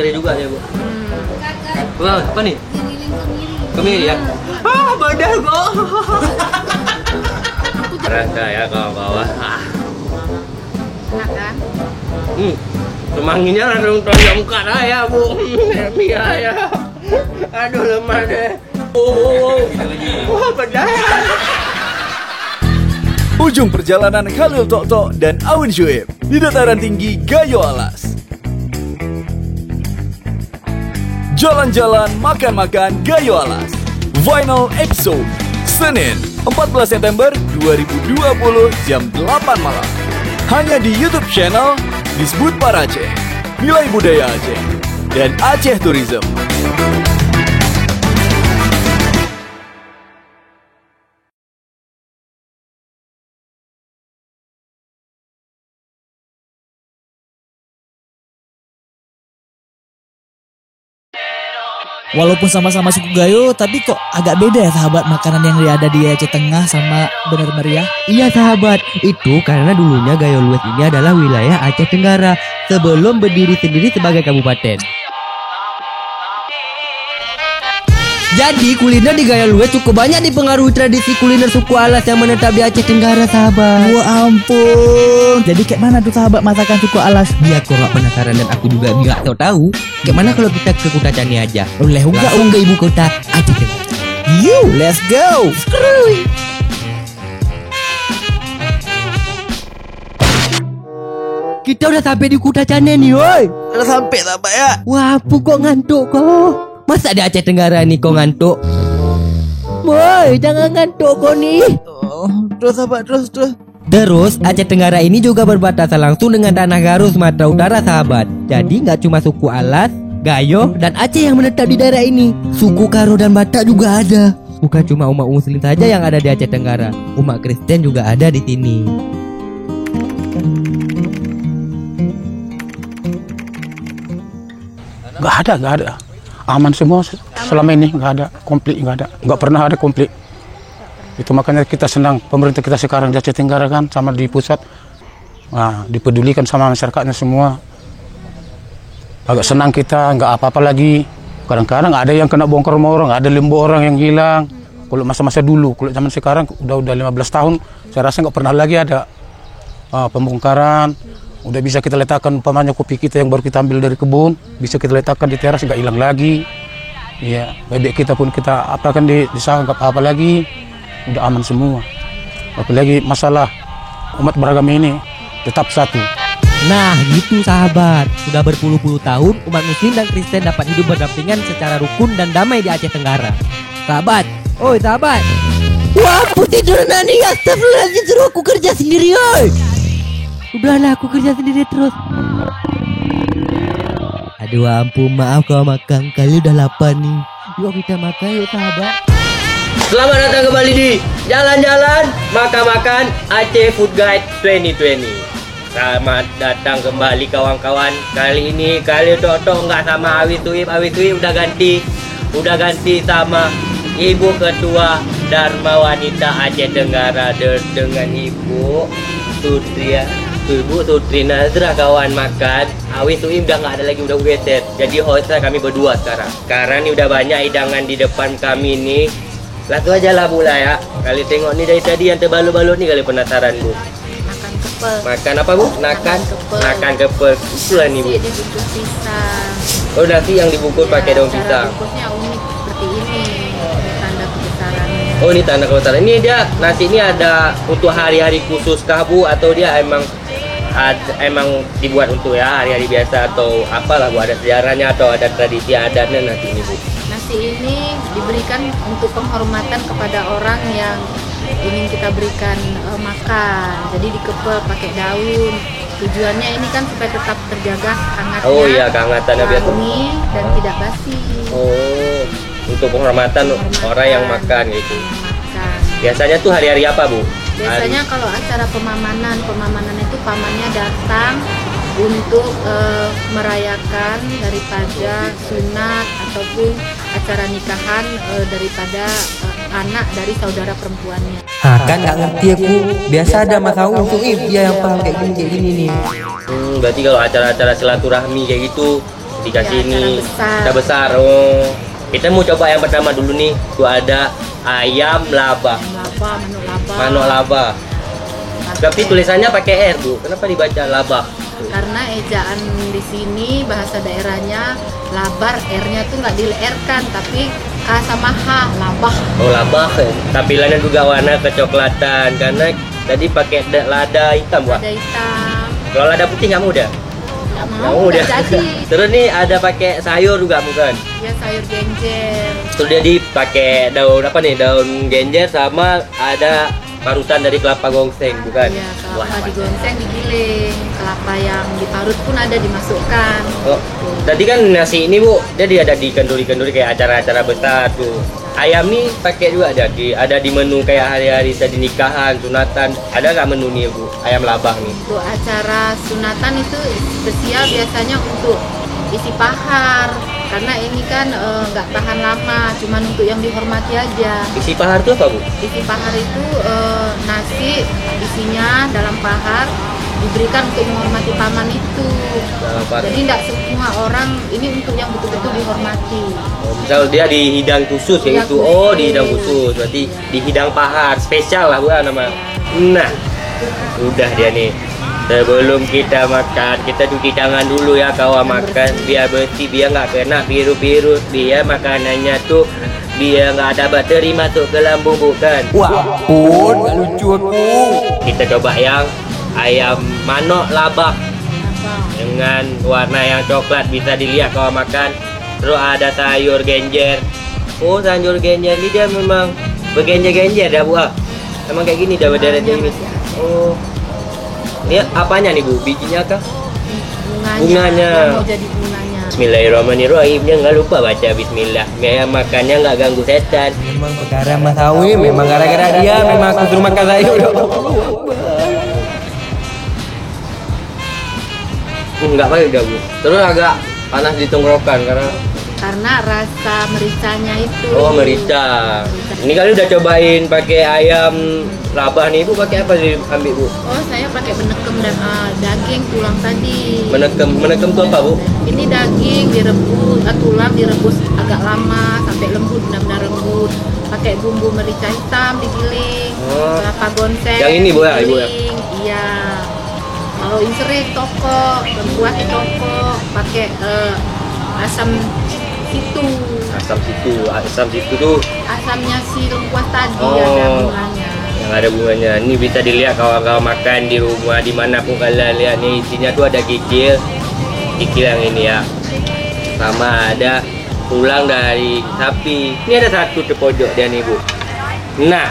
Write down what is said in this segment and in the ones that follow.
seri juga ya, Bu. Wah, apa nih? Kemiri ya? Ah, badal kok. Rasa ya kawan-kawan. Enak kan? Semangginya langsung tonjok muka saya, Bu. Iya ya. Aduh, lemah deh. Wah, badal. Ujung perjalanan Khalil Tok dan Awin Syuib di dataran tinggi Gayo Alas. Jalan-jalan, makan-makan Gayo Alas. Final episode Senin 14 September 2020 jam 8 malam. Hanya di YouTube channel Disebut Para Aceh, Nilai Budaya Aceh, dan Aceh Tourism. Walaupun sama-sama suku Gayo, tapi kok agak beda ya sahabat makanan yang ada di Aceh Tengah sama Bener Meriah. Iya sahabat, itu karena dulunya Gayo Lues ini adalah wilayah Aceh Tenggara sebelum berdiri sendiri sebagai kabupaten. Jadi kuliner di Gayo Lues cukup banyak dipengaruhi tradisi kuliner suku Alas yang menetap di Aceh Tenggara sahabat. Wah ampun. Jadi kayak mana tuh sahabat masakan suku Alas? Biar kau gak penasaran dan aku juga gak tahu. Kayak mana kalau kita ke Kuta Cani aja? Boleh langsung ke ibu kota Aceh Tenggara. You, let's go. Kita udah sampai di Kuta Cani nih, woi. Udah sampai sahabat ya. Wah, kok ngantuk kok? Masa di Aceh Tenggara nih kau ngantuk? Woi, jangan ngantuk kau nih. Terus sahabat, terus. Terus Aceh Tenggara ini juga berbatasan langsung dengan tanah Garo Sumatera Utara sahabat. Jadi nggak cuma suku Alas, Gayo, dan Aceh yang menetap di daerah ini. Suku Karo dan Batak juga ada. Bukan cuma umat Muslim saja yang ada di Aceh Tenggara. Umat Kristen juga ada di sini. Nggak ada. Aman semua selama ini, nggak ada konflik, nggak pernah ada konflik. Itu makanya kita senang pemerintah kita sekarang di Aceh Tenggara kan sama di pusat, dipedulikan sama masyarakatnya semua. Agak senang kita, nggak apa-apa lagi. Kadang-kadang ada yang kena bongkar rumah orang, ada lembu orang yang hilang. Kalau masa-masa dulu, kalau zaman sekarang udah 15 tahun, saya rasa nggak pernah lagi ada pembongkaran. Udah bisa kita letakkan umpamanya kopi kita yang baru kita ambil dari kebun, bisa kita letakkan di teras, nggak hilang lagi. Iya, bebek kita pun kita apakan di sawah, nggak apa-apa lagi. Udah aman semua. Apalagi masalah umat beragama ini tetap satu. Nah gitu sahabat, sudah berpuluh-puluh tahun umat Muslim dan Kristen dapat hidup berdampingan secara rukun dan damai di Aceh Tenggara. Sahabat, oi sahabat. Wah, aku tidur nani, astagfirullahaladzim, suruh aku kerja sendiri oi. Udahlah, aku kerja sendiri terus. Aduh ampun, maaf kalau makan, kali udah lapar nih. Yuk kita makan yuk sahabat. Selamat datang kembali di Jalan-Jalan Makan-Makan Aceh Food Guide 2020. Selamat datang kembali kawan-kawan. Kali ini Khalil Tok nggak sama Awi Suib udah ganti sama Ibu Ketua Dharma Wanita Aceh Tenggara dengan Ibu Sutria. Ibu Sutri Nazra kawan makan. Awi Suib udah nggak ada lagi, udah geser. Jadi hostnya kami berdua sekarang. Karena ini udah banyak hidangan di depan kami nih. Langsung aja lah Bu lah ya. Kali tengok nih dari tadi yang terbalut-balut nih, kali penasaran Bu. Makan kepel. Makan apa Bu? Makan kepel. Itulah nih Bu. Nasi dibungkus pisang. Oh, nasi yang dibungkus pakai daun pisang. Bungkusnya unik seperti ini. Ini tanda kebesarannya. Oh, ini tanda kebesaran. Ini dia nasi ini ada untuk hari-hari khusus kah Bu, atau dia emang dibuat untuk ya hari-hari biasa atau apalah Bu, ada sejarahnya atau ada tradisi adatnya nasi ini Bu? Nasi ini diberikan untuk penghormatan kepada orang yang ingin kita berikan makan. Jadi dikepel pakai daun. Tujuannya ini kan supaya tetap terjaga hangatnya. Oh iya, kehangatannya biar wangi dan tidak basi. Oh, untuk penghormatan orang yang makan gitu. Makan. Biasanya tuh hari-hari apa Bu? Biasanya kalau acara pemamanan itu pamannya datang untuk merayakan daripada sunat ataupun acara nikahan daripada anak dari saudara perempuannya. Kan nggak ngerti aku. Biasa ada Mas Awi Suib dia yang paham kayak gini nih. Berarti kalau acara-acara silaturahmi kayak gitu dikasih Ya, ini besar. kita besar. Oh, kita mau coba yang pertama dulu nih. Tuh ada ayam laba, Laba, manuk laba. manuk laba. Tapi tulisannya pakai R Bu. Kenapa dibaca laba? Karena ejaan di sini bahasa daerahnya labar, R-nya tuh nggak di-R-kan, tapi K sama H, labah. Oh laba. Tampilannya juga warna kecoklatan karena tadi pakai lada hitam Bu. Ada hitam. Kalau lada putih nggak mudah. Nggak Nggak mau, mudah. nggak jadi. Terus nih ada pakai sayur juga bukan? Ya sayur genjer. Terus dia dipakai daun apa nih? Daun genjer sama ada parutan dari kelapa gongseng bukan? Iya, kelapa Wah, digongseng, digiling. Kelapa yang diparut pun ada dimasukkan. Oh, tadi kan nasi ini Bu, jadi ada di kenduri-kenduri kayak acara-acara besar tuh. Ayam nih pakai juga ada di menu kayak hari-hari tadi nikahan, sunatan. Ada nggak menu nih Bu? Ayam labah nih. Untuk acara sunatan itu spesial biasanya untuk isi pahar. Karena ini kan nggak tahan lama, cuman untuk yang dihormati aja. Isi pahar tuh apa Bu? Isi pahar itu nasi isinya dalam pahar diberikan untuk menghormati paman itu. Dalam pahar. Jadi tidak semua orang ini untuk yang betul-betul dihormati. Oh, misal dia di hidang khusus kayak Hidang gitu. Oh, khusus. di hidang khusus. Berarti di hidang pahar spesial lah Bu nama. Nah, udah dia nih. Sebelum kita makan, kita cuci tangan dulu ya kawan makan biar bersih, biar nggak kena virus-virus, biar makanannya tuh biar nggak ada bakteri masuk ke lambung bukan. Wah, pun gak lucu aku. Kita coba yang ayam manuk labah dengan warna yang coklat bisa dilihat kawan makan. Terus ada sayur genjer. Oh sayur genjer ini dia memang bergenjer-genjer dah Bu. Emang kayak gini dah berderet ini. Oh. Ini apanya nih Bu? Bijinya kah? Bunganya. Yang mau jadi bunganya. Bismillahirrahmanirrahim. Jangan lupa baca bismillah. Biar makannya nggak ganggu setan. Memang perkara Mas Awi, memang gara-gara dia memang aku suruh makan sayur. Nggak baik dah Bu. Terus agak panas di tenggorokan Karena rasa mericanya itu. oh merica. Ini kali udah cobain pakai ayam labah nih Bu, pakai apa sih ambil Bu? Oh, saya pakai menekem dan daging tulang tadi. Menekem tuh apa Bu? Ini daging direbus, tulang direbus agak lama sampai lembut, benar-benar lembut. Pakai bumbu merica hitam digiling, Oh. kelapa gongseng. Yang ini, Bu, ya, Ibu, ya? digiling. Iya. Kalau inseri toko, berkuah di toko, pakai asam situ. Asam situ tuh Asamnya si lengkuas tadi Oh. ada bunganya. yang ada bunganya. Ini bisa dilihat kawan-kawan makan di rumah dimanapun kalian lihat nih isinya tuh ada kikil yang ini ya, sama ada tulang dari sapi. Ini ada satu di pojok dia nih Bu. Nah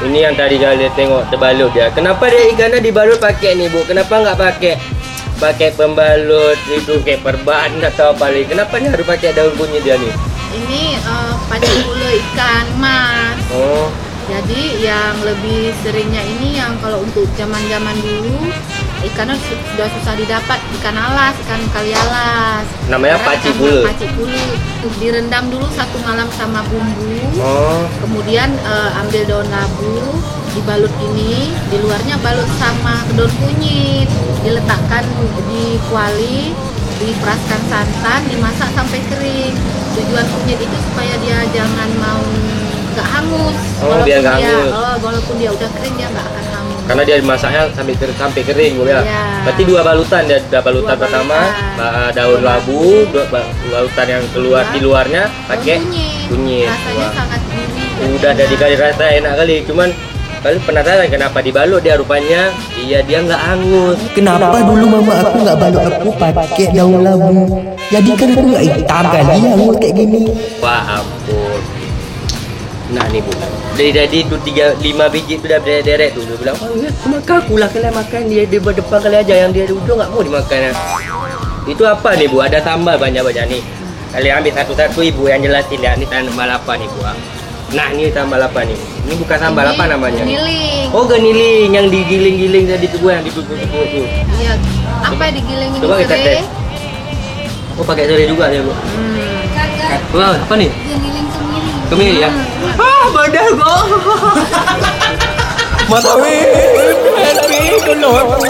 ini yang tadi kalian tengok terbalut dia. Kenapa dia ikannya dibalut pakai nih Bu? Kenapa nggak pakai pembalut itu kayak perban atau apa lagi? Kenapa nih harus pakai daun kunyit dia nih? Ini pacik pula ikan mas. Oh, Jadi yang lebih seringnya ini yang kalau untuk zaman-zaman dulu ikannya sudah susah didapat, ikan alas, ikan kali alas. namanya Sekarang pacik ikan bulu. Pacik bulu direndam dulu 1 malam sama bumbu. Oh, Kemudian ambil daun labu, dibalut ini, di luarnya balut sama daun kunyit, diletakkan di kuali, diperaskan santan, dimasak sampai kering. Tujuan kunyit itu supaya dia jangan mau nggak hangus. Oh, biar nggak hangus. Walaupun dia udah kering dia nggak akan hangus. karena dia dimasaknya sampai kering Bu ya. Iya. Berarti dua balutan ya, balutan Dua pertama balutan. daun labu, balutan yang keluar di luarnya pakai kunyit. Rasanya Wah. sangat gurih. Udah dari kali rasa enak kali, cuman kali penasaran kenapa dibalut dia rupanya dia nggak hangus. Kenapa dulu mama aku nggak balut aku pakai daun labu? Jadi kan aku nggak hitam kali hangus kayak gini. Wah ampun. Nah nih Bu, dari tadi tuh 5 biji tuh udah deret tuh. Dia bilang, oh ya makan aku lah kalian makan dia di depan kali aja, yang dia udah nggak mau dimakan ya. Itu apa nih Bu? Ada sambal banyak-banyak nih. Kalian ambil satu-satu Ibu yang jelasin ya. Ini sambal apa nih Bu? Nah ini sambal apa nih? Ini bukan sambal apa namanya? Geniling. Oh geniling yang digiling-giling tadi tuh Bu, yang ditutup-tutup tuh. Iya. Apa yang digiling ini? Coba kita tes. Oh pakai serai juga ya Bu. Wah apa nih? Geniling kemiling. Kemiri ya? Ah badan kok. Mas Awi, happy dulu aku.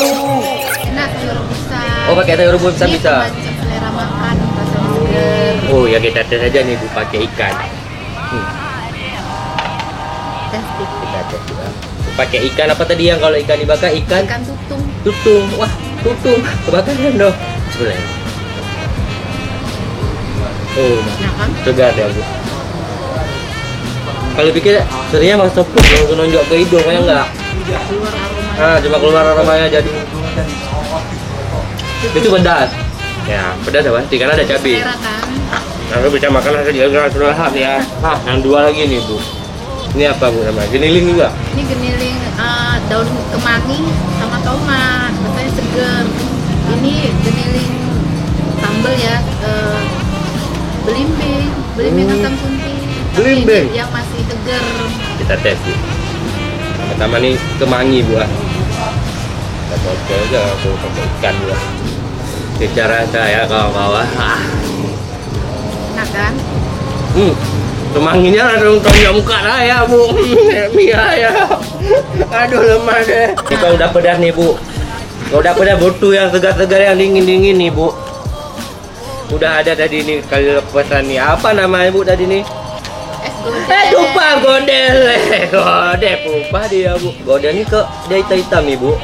Enak sayur rebusan. Oh pakai sayur rebus Ini bisa. pemancing selera makan rasanya. seger. Oh ya kita tes aja nih Bu pakai ikan. Testik. Kita tes juga. Pakai ikan apa tadi yang kalau ikan dibakar ikan? Ikan tutung. Tutung. Wah, tutung. Kebakaran dong. Sebelah. Oh, Nah kan? segar ya Bu. Kalau pikir seringnya masuk sepuk langsung nonjok ke hidung kayak enggak. Keluar aroma. Ah, cuma keluar aromanya jadi. Itu pedas. Ya, pedas apa? Karena ada cabai. Merah kan? Nah, lu bisa makan nasi juga sudah lahap ya. Ah, yang dua lagi nih Bu. Ini apa Bu namanya? Geniling juga. Ini geniling daun kemangi sama tomat, katanya seger. Ini geniling sambal ya, belimbing asam sunti. Tapi Belimbing? ini yang masih seger. Kita tes Bu. Pertama nih kemangi Bu. Kita coba aja aku pakai ikan Bu. Secara saya kawan-kawan. Enak kan? Kemanginya langsung tonjok muka saya Bu. Mia ya. Aduh lemah deh. Ini kalau udah pedas nih Bu. Kalau udah pedas butuh yang segar-segar yang dingin-dingin nih Bu. Udah ada tadi nih kali pesan nih. Apa namanya Bu tadi nih? Es godeh. Lupa godel. Godel lupa dia Bu. Godel ini kok dia hitam-hitam nih Bu.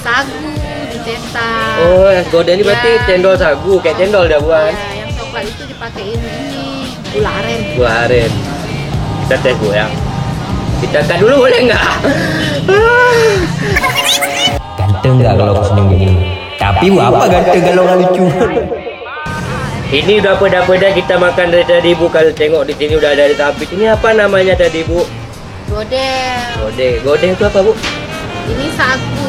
Sagu dicetak. Oh, es godel ini berarti Ya. cendol sagu, kayak cendol dah bukan? Ya, yang coklat itu dipakein ini gula aren. Gula aren. Kita tes Bu ya. Kita tes dulu boleh nggak? Ganteng nggak kalau aku senyum gini? Tapi Bu apa ganteng kalau nggak lucu? Ini udah peda-peda kita makan dari tadi Bu. Kalau tengok di sini udah ada tapi ini apa namanya tadi Bu? Godel. Godeh itu apa Bu? Ini sagu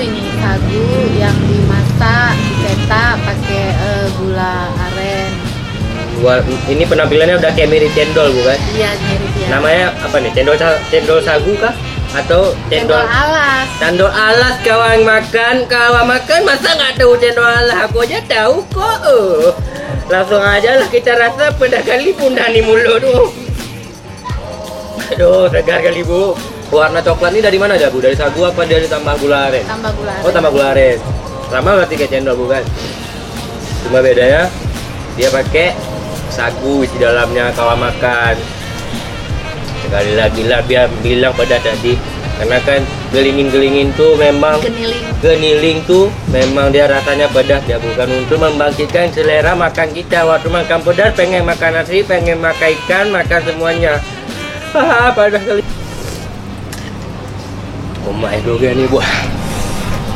yang dimasak, dicetak pakai gula aren. Ini penampilannya udah kayak mirip cendol bukan? Iya, mirip ya. Namanya apa nih? Cendol sagu kah? Atau Cendol alas. Cendol alas kawan makan masa nggak tahu cendol alas? Aku aja tahu kok. Langsung aja lah kita rasa pada kali pundah nih mulut tuh. Aduh segar kali Bu. Warna coklat ini dari mana aja Bu? Dari sagu apa dari tambah gula aren? Tambah gula aren. Oh tambah gula aren. Sama berarti kayak cendol bukan? Cuma bedanya dia pakai sagu isi dalamnya kawan makan. Sekali lagi lah biar bilang pada tadi karena kan gelingin tuh memang geniling tuh memang dia rasanya pedas ya bukan untuk membangkitkan selera makan kita. Waktu makan pedas pengen makan nasi, pengen makan ikan, makan semuanya. Pedas kali. Omah juga nih Bu.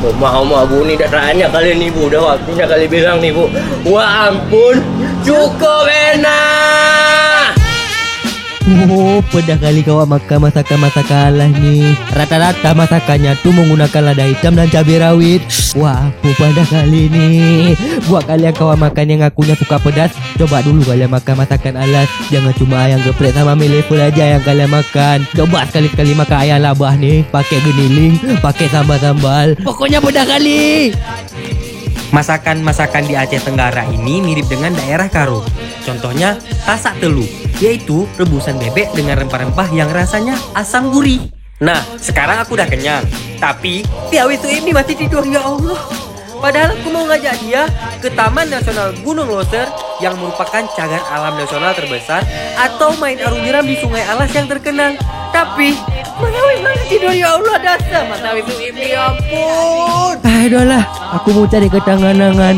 Omah Bu nih datanya kali nih Bu. Udah waktunya kali bilang nih Bu. Wah ampun, cukup enak. Oh, pada kali kau makan masakan lah nih. Rata-rata masakannya tuh menggunakan lada hitam dan cabai rawit. Wah, aku pada kali nih. Buat kalian kau makan yang akunya suka pedas, coba dulu kalian makan masakan alas. Jangan cuma ayam geprek sama mie level aja yang kalian makan. Coba sekali-sekali makan ayam labah nih, pakai geniling, pakai sambal-sambal. Pokoknya pada kali. Masakan-masakan di Aceh Tenggara ini mirip dengan daerah Karo. Contohnya tasak telu, yaitu rebusan bebek dengan rempah-rempah yang rasanya asam gurih. Nah, sekarang aku udah kenyang. Tapi Piawi ini masih tidur, ya Allah. Padahal aku mau ngajak dia ke Taman Nasional Gunung Loser yang merupakan cagar alam nasional terbesar atau main arung jeram di Sungai Alas yang terkenal. Tapi Mas Awis masih tidur, ya Allah, dasar Mas Awis ini, ya ampun. Ayolah, aku mau cari ketenangan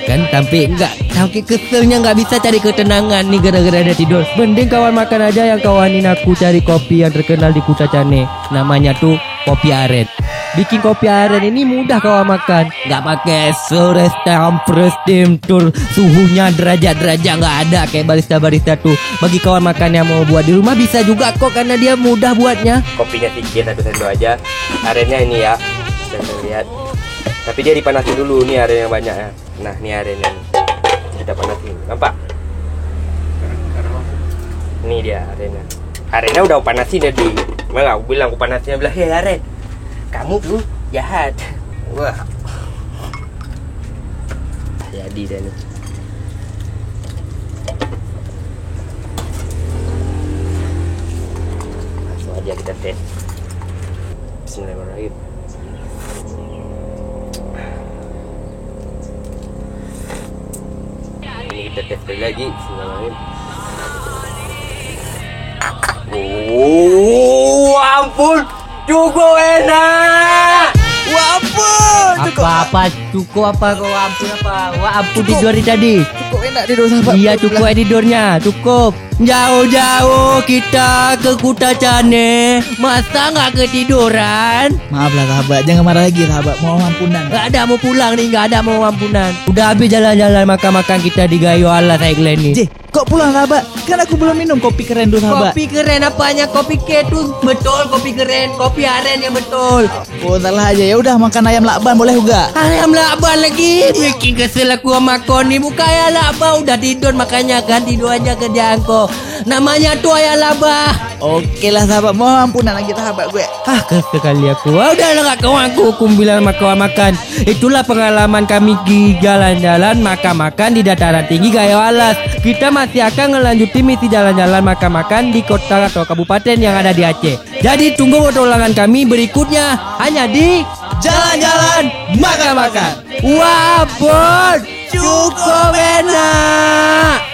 kan, tapi enggak. Saking keselnya nggak bisa cari ketenangan nih gara-gara ada tidur. Mending kawan makan aja yang kawanin aku cari kopi yang terkenal di Kuta Cane. Namanya tuh kopi aren. Bikin kopi aren ini mudah kawan makan. Nggak pakai sores, tempres, timtur, suhunya derajat-derajat nggak ada kayak barista-barista tuh. Bagi kawan makan yang mau buat di rumah bisa juga kok karena dia mudah buatnya. Kopinya sedikit, 1 sendok aja. Arennya ini ya, bisa lihat. Tapi dia dipanasin dulu nih aren yang banyak ya. Nah, ini arennya nih. Kita panasin, nampak? Ini dia arennya. Arennya udah aku panasin tadi. Malah aku bilang aku panasin, bilang, "Hei aren, kamu tuh jahat." Wah. Jadi dah nih. Langsung aja kita tes. Bismillahirrahmanirrahim. kita tes sekali lagi. Bismillahirrahmanirrahim. Oh, ampun, cukup enak. Wah ampun. Apa cukup apa kau ampun apa? Wah ampun tidur tadi. Cukup enak tidur sahabat. Iya cukup tidurnya, cukup. Jauh-jauh kita ke Kuta Cane, masa nggak ketiduran? Maaflah sahabat, jangan marah lagi sahabat. Mau ampunan. Nggak ada mau pulang nih, nggak ada mau ampunan. Udah habis jalan-jalan makan-makan kita di Gayo Alas Highland nih. J, kok pulang sahabat? Kan aku belum minum kopi keren tuh sahabat. Kopi keren apanya? Kopi K tuh betul kopi keren, kopi aren yang betul. Oh salah aja. Ya udah makan ayam lakban boleh juga. Ayam lakban lagi, bikin kesel aku sama kau nih. Bukan ayam lakban, udah tidur makanya kan tidur aja kerjaan kau. Namanya tuh ayam labah. Oke lah sahabat, mau ampunan lagi sahabat gue. Kesel kali aku. Udah lah kawan aku bilang sama kawan makan. Itulah pengalaman kami di jalan-jalan makan-makan di dataran tinggi Gayo Alas. Kita masih akan ngelanjutin misi jalan-jalan makan-makan di kota atau kabupaten yang ada di Aceh. Jadi tunggu petualangan kami berikutnya hanya di Jalan-jalan makan-makan. Wah, bos, cukup enak.